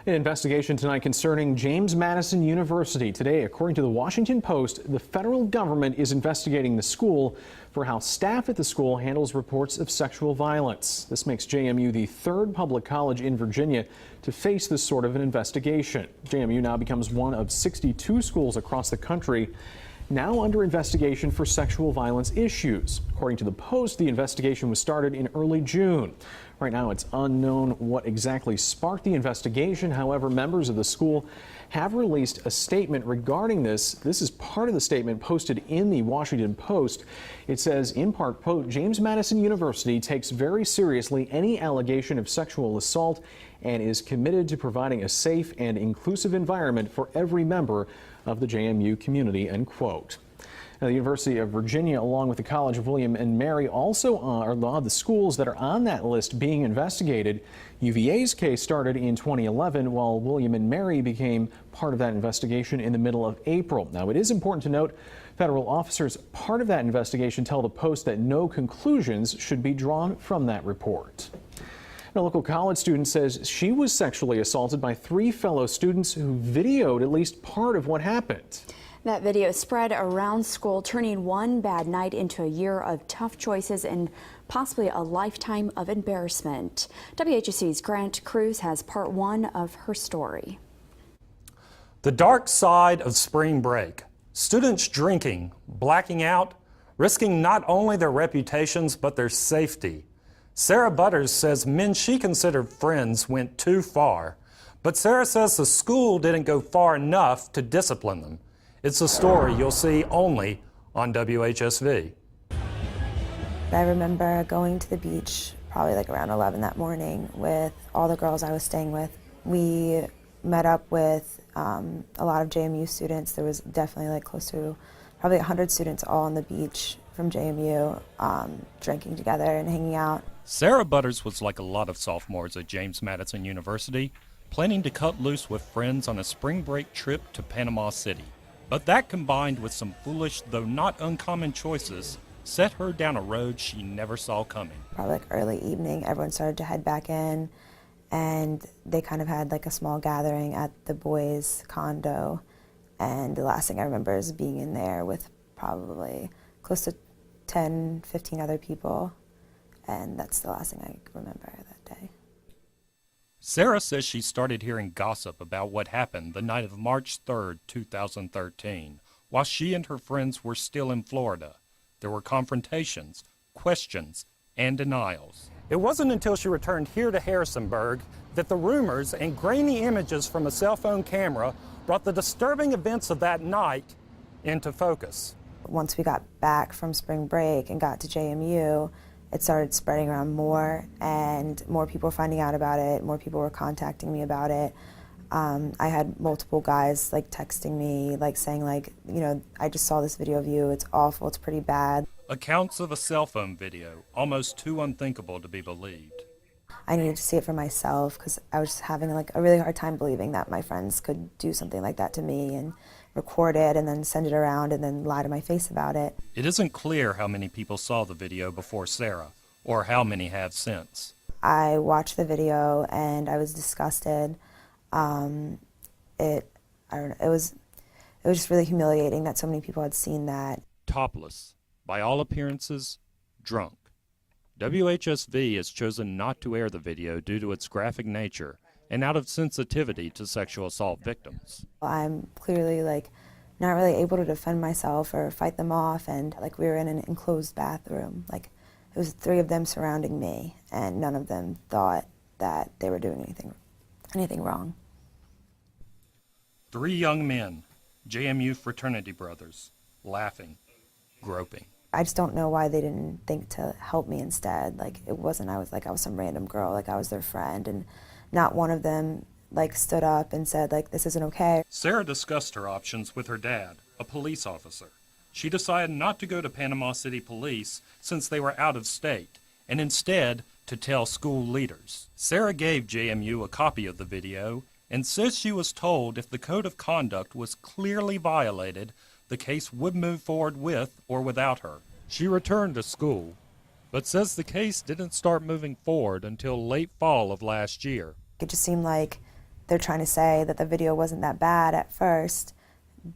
An investigation tonight concerning James Madison University. Today, according to the Washington Post, the federal government is investigating the school for how staff at the school handles reports of sexual violence. This makes JMU the third public college in Virginia to face this sort of an investigation. JMU now becomes one of 62 schools across the country now under investigation for sexual violence issues. According to the Post, the investigation was started in early June. Right now, it's unknown what exactly sparked the investigation. However, members of the school have released a statement regarding this. This is part of the statement posted in the Washington Post. It says, in part, quote, James Madison University takes very seriously any allegation of sexual assault and is committed to providing a safe and inclusive environment for every member of the JMU community, end quote. Now, the University of Virginia, along with the College of William and Mary, also are the schools that are on that list being investigated. UVA's case started in 2011, while William and Mary became part of that investigation in the middle of April. Now, it is important to note federal officers part of that investigation tell the Post that no conclusions should be drawn from that report. A local college student says she was sexually assaulted by 3 fellow students who videoed at least part of what happened. That video spread around school, turning one bad night into a year of tough choices and possibly a lifetime of embarrassment. WHSC's Grant Cruz has part 1 of her story. The dark side of spring break. Students drinking, blacking out, risking not only their reputations but their safety. Sarah Butters says men she considered friends went too far, but Sarah says the school didn't go far enough to discipline them. It's a story you'll see only on WHSV. I remember going to the beach probably like around 11 that morning with all the girls I was staying with. We met up with a lot of JMU students. There was definitely like close to probably 100 students all on the beach from JMU, drinking together and hanging out. Sarah Butters was like a lot of sophomores at James Madison University, planning to cut loose with friends on a spring break trip to Panama City. But that, combined with some foolish, though not uncommon choices, set her down a road she never saw coming. Probably like early evening, everyone started to head back in, and they kind of had like a small gathering at the boys' condo. And the last thing I remember is being in there with probably close to 10, 15 other people. And that's the last thing I remember that day. Sarah says she started hearing gossip about what happened the night of March 3rd, 2013, while she and her friends were still in Florida. There were confrontations, questions, and denials. It wasn't until she returned here to Harrisonburg that the rumors and grainy images from a cell phone camera brought the disturbing events of that night into focus. Once we got back from spring break and got to JMU, it started spreading around more, and more people were finding out about it, more people were contacting me about it. I had multiple guys like texting me, like saying like, you know, I just saw this video of you, it's awful, it's pretty bad. Accounts of a cell phone video, almost too unthinkable to be believed. I needed to see it for myself because I was having like a really hard time believing that my friends could do something like that to me and record it and then send it around and then lie to my face about it. It isn't clear how many people saw the video before Sarah, or how many have since. I watched the video and I was disgusted. I don't know, it was just really humiliating that so many people had seen that. Topless, by all appearances, drunk. WHSV has chosen not to air the video due to its graphic nature and out of sensitivity to sexual assault victims. I'm clearly like not really able to defend myself or fight them off, and like we were in an enclosed bathroom. Like it was 3 of them surrounding me, and none of them thought that they were doing anything wrong. 3 young men, JMU fraternity brothers, laughing, groping. I just don't know why they didn't think to help me instead. Like it wasn't I was some random girl, like I was their friend, and not one of them like stood up and said like this isn't okay. Sarah discussed her options with her dad, a police officer. She decided not to go to Panama City Police since they were out of state, and instead to tell school leaders. Sarah gave JMU a copy of the video and says she was told if the code of conduct was clearly violated, the case would move forward with or without her. She returned to school, but says the case didn't start moving forward until late fall of last year. It just seemed like they're trying to say that the video wasn't that bad at first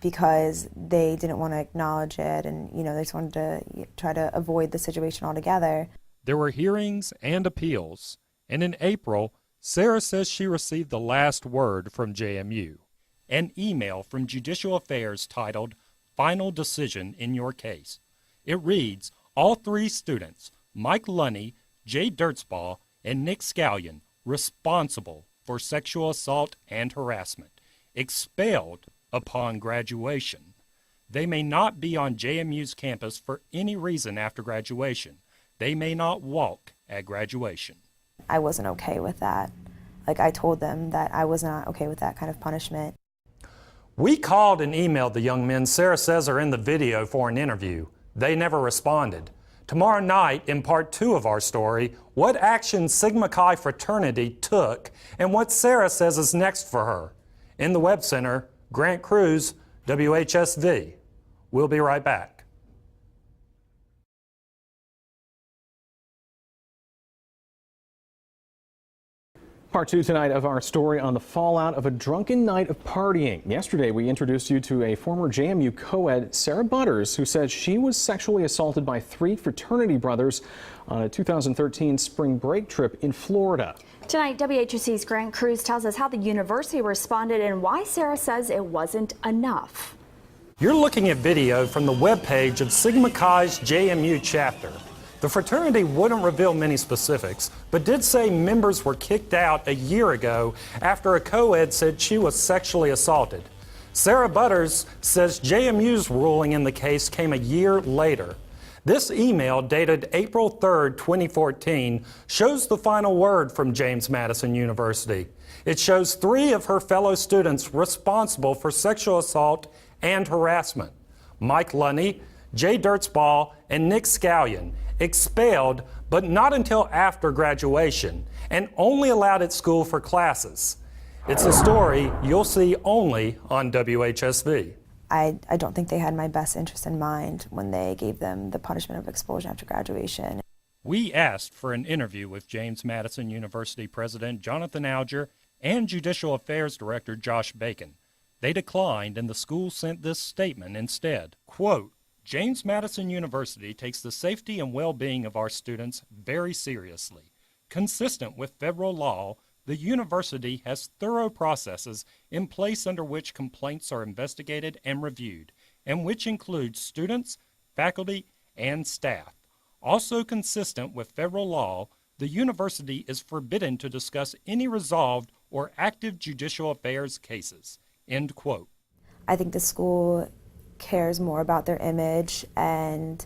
because they didn't want to acknowledge it, and they just wanted to try to avoid the situation altogether. There were hearings and appeals, and in April, Sarah says she received the last word from JMU, an email from Judicial Affairs titled "Final Decision in Your Case." It reads, all three students, Mike Lunny, Jay Dirtsball, and Nick Scallion, responsible for sexual assault and harassment, expelled upon graduation. They may not be on JMU's campus for any reason after graduation. They may not walk at graduation. I wasn't okay with that. I told them that I was not okay with that kind of punishment. We called and emailed the young men Sarah says are in the video for an interview. They never responded. Tomorrow night, in part 2 of our story, what action Sigma Chi fraternity took and what Sarah says is next for her. In the Web Center, Grant Cruz, WHSV. We'll be right back. Part 2 tonight of our story on the fallout of a drunken night of partying. Yesterday, we introduced you to a former JMU co-ed, Sarah Butters, who said she was sexually assaulted by 3 fraternity brothers on a 2013 spring break trip in Florida. Tonight, WHSC's Grant Cruz tells us how the university responded and why Sarah says it wasn't enough. You're looking at video from the webpage of Sigma Chi's JMU chapter. The fraternity wouldn't reveal many specifics, but did say members were kicked out a year ago after a co-ed said she was sexually assaulted. Sarah Butters says JMU's ruling in the case came a year later. This email, dated April 3rd, 2014, shows the final word from James Madison University. It shows 3 of her fellow students responsible for sexual assault and harassment: Mike Lunny, Jay Dirtsball, and Nick Scallion, expelled, but not until after graduation, and only allowed at school for classes. It's a story you'll see only on WHSV. I don't think they had my best interest in mind when they gave them the punishment of expulsion after graduation. We asked for an interview with James Madison University President Jonathan Alger and Judicial Affairs Director Josh Bacon. They declined, and the school sent this statement instead. Quote, James Madison University takes the safety and well-being of our students very seriously. Consistent with federal law, the university has thorough processes in place under which complaints are investigated and reviewed, and which include students, faculty, and staff. Also consistent with federal law, the university is forbidden to discuss any resolved or active judicial affairs cases. End quote. I think the school cares more about their image and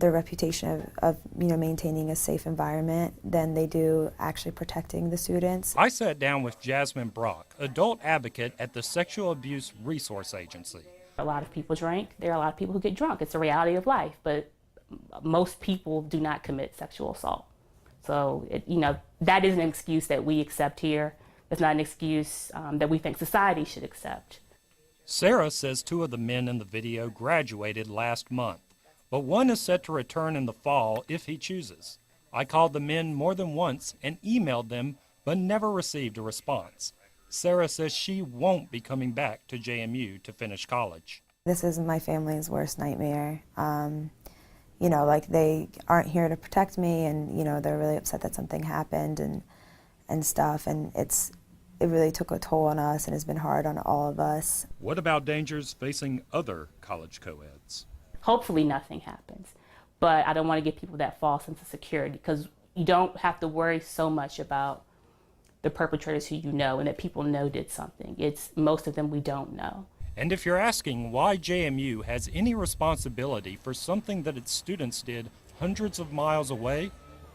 their reputation of maintaining a safe environment than they do actually protecting the students. I sat down with Jasmine Brock, adult advocate at the Sexual Abuse Resource Agency. A lot of people drink. There are a lot of people who get drunk. It's a reality of life, but most people do not commit sexual assault. So, that is an excuse that we accept here. It's not an excuse that we think society should accept. Sarah says 2 of the men in the video graduated last month, but one is set to return in the fall if he chooses. I called the men more than once and emailed them, but never received a response. Sarah says she won't be coming back to JMU to finish college. This is my family's worst nightmare. They aren't here to protect me, and they're really upset that something happened and stuff, and it really took a toll on us and has been hard on all of us. What about dangers facing other college co-eds? Hopefully nothing happens, but I don't want to give people that false sense of security, because you don't have to worry so much about the perpetrators who you know and that people know did something. It's most of them we don't know. And if you're asking why JMU has any responsibility for something that its students did hundreds of miles away,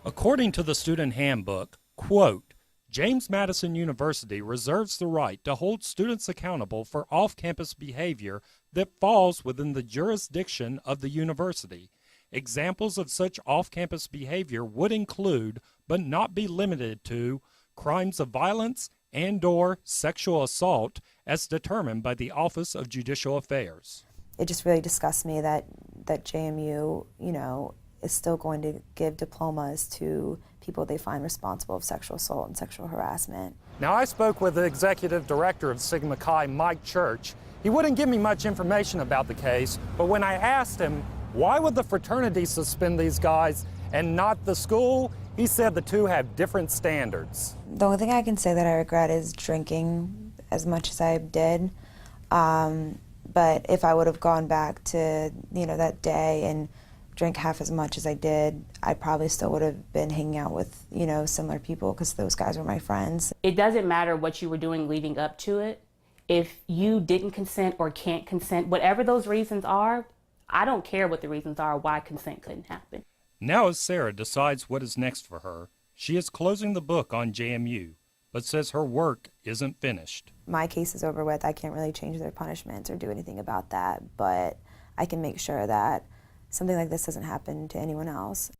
according to the student handbook, quote, James Madison University reserves the right to hold students accountable for off-campus behavior that falls within the jurisdiction of the university. Examples of such off-campus behavior would include, but not be limited to, crimes of violence and/or sexual assault as determined by the Office of Judicial Affairs. It just really disgusts me that JMU, is still going to give diplomas to people they find responsible of sexual assault and sexual harassment. Now, I spoke with the executive director of Sigma Chi, Mike Church. He wouldn't give me much information about the case, but when I asked him, why would the fraternity suspend these guys and not the school, he said the two have different standards. The only thing I can say that I regret is drinking as much as I did. But if I would have gone back to, that day and drank half as much as I did, I probably still would have been hanging out with, similar people because those guys were my friends. It doesn't matter what you were doing leading up to it. If you didn't consent or can't consent, whatever those reasons are, I don't care what the reasons are why consent couldn't happen. Now as Sarah decides what is next for her, she is closing the book on JMU, but says her work isn't finished. My case is over with. I can't really change their punishments or do anything about that, but I can make sure that something like this doesn't happen to anyone else.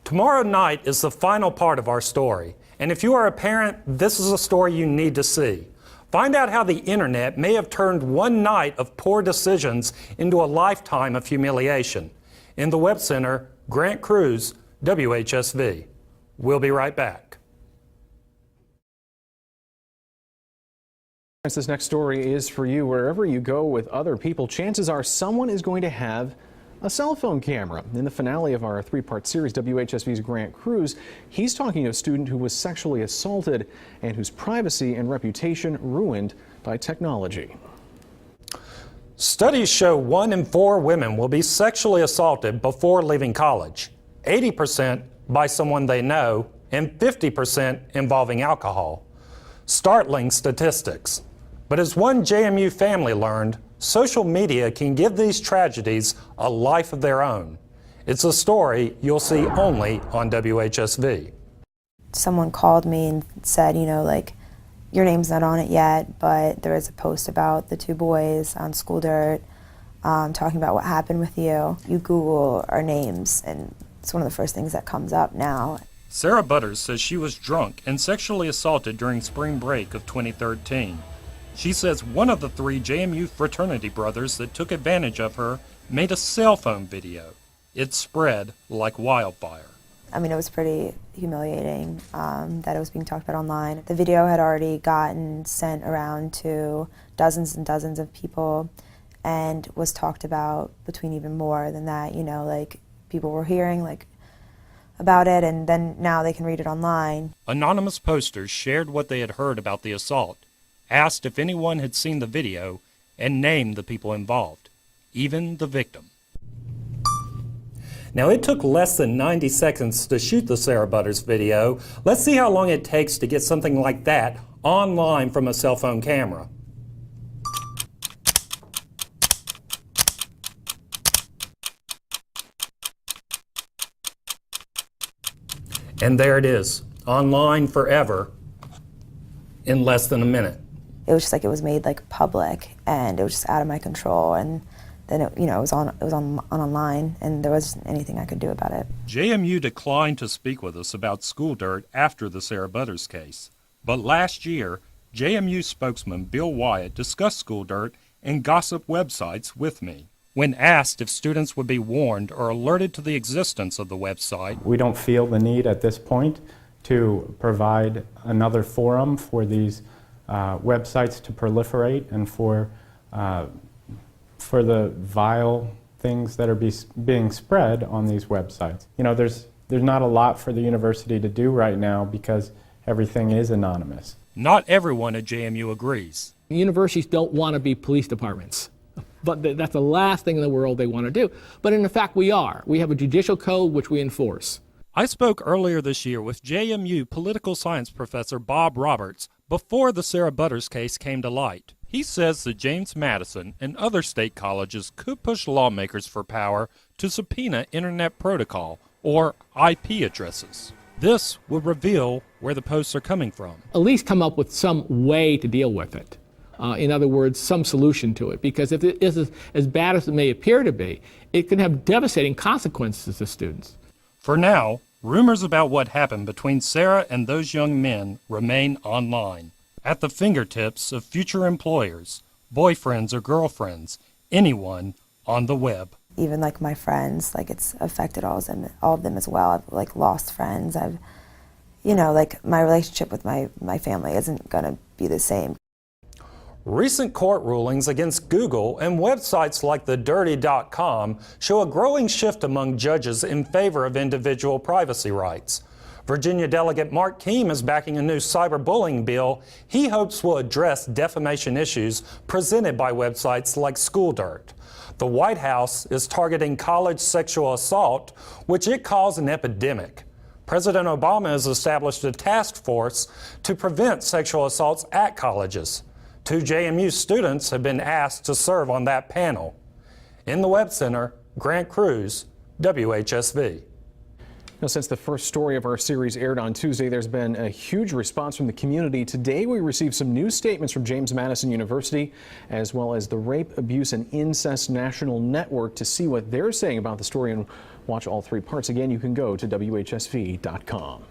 Tomorrow night is the final part of our story, and if you are a parent, this is a story you need to see. Find out how the internet may have turned one night of poor decisions into a lifetime of humiliation. In the Web Center, Grant Cruz, WHSV. We'll be right back. This next story is for you. Wherever you go with other people, chances are someone is going to have a cell phone camera. In the finale of our three-part series, WHSV's Grant Cruz, he's talking to a student who was sexually assaulted and whose privacy and reputation ruined by technology. Studies show 1 in 4 women will be sexually assaulted before leaving college, 80% by someone they know, and 50% involving alcohol. Startling statistics. But as one JMU family learned, social media can give these tragedies a life of their own. It's a story you'll see only on WHSV. Someone called me and said, your name's not on it yet, but there is a post about the 2 boys on School Dirt talking about what happened with you. You Google our names, and it's one of the first things that comes up now. Sarah Butters says she was drunk and sexually assaulted during spring break of 2013. She says one of the 3 JMU fraternity brothers that took advantage of her made a cell phone video. It spread like wildfire. It was pretty humiliating that it was being talked about online. The video had already gotten sent around to dozens and dozens of people and was talked about between even more than that. People were hearing about it, and then now they can read it online. Anonymous posters shared what they had heard about the assault, asked if anyone had seen the video, and named the people involved, even the victim. Now, it took less than 90 seconds to shoot the Sarah Butters video. Let's see how long it takes to get something like that online from a cell phone camera. And there it is, online forever in less than a minute. It was just it was made public, and it was just out of my control, and then it was on online, and there wasn't anything I could do about it. JMU declined to speak with us about School Dirt after the Sarah Butters case. But last year, JMU spokesman Bill Wyatt discussed School Dirt and gossip websites with me. When asked if students would be warned or alerted to the existence of the website, we don't feel the need at this point to provide another forum for these websites to proliferate and for the vile things that are being spread on these websites. There's not a lot for the university to do right now because everything is anonymous. not everyone at JMU agrees. Universities don't want to be police departments. But that's the last thing in the world they want to do. But in fact, we are. We have a judicial code which we enforce. I spoke earlier this year with JMU political science professor Bob Roberts before the Sarah Butters case came to light. He says that James Madison and other state colleges could push lawmakers for power to subpoena Internet Protocol, or IP addresses. This would reveal where the posts are coming from. At least come up with some way to deal with it. In other words, some solution to it. Because if it is as bad as it may appear to be, it can have devastating consequences to students. For now, rumors about what happened between Sarah and those young men remain online, at the fingertips of future employers, boyfriends or girlfriends, anyone on the web. Even like my friends, like it's affected all of them as well. I've like lost friends. I've, you know, like my relationship with my family isn't going to be the same. Recent court rulings against Google and websites like thedirty.com show a growing shift among judges in favor of individual privacy rights. Virginia Delegate Mark Keim is backing a new cyberbullying bill he hopes will address defamation issues presented by websites like SchoolDirt. The White House is targeting college sexual assault, which it calls an epidemic. President Obama has established a task force to prevent sexual assaults at colleges. 2 JMU students have been asked to serve on that panel. In the Webb Center, Grant Cruz, WHSV. Now, since the first story of our series aired on Tuesday, there's been a huge response from the community. Today, we received some new statements from James Madison University, as well as the Rape, Abuse, and Incest National Network. To see what they're saying about the story and watch all 3 parts again, you can go to WHSV.com.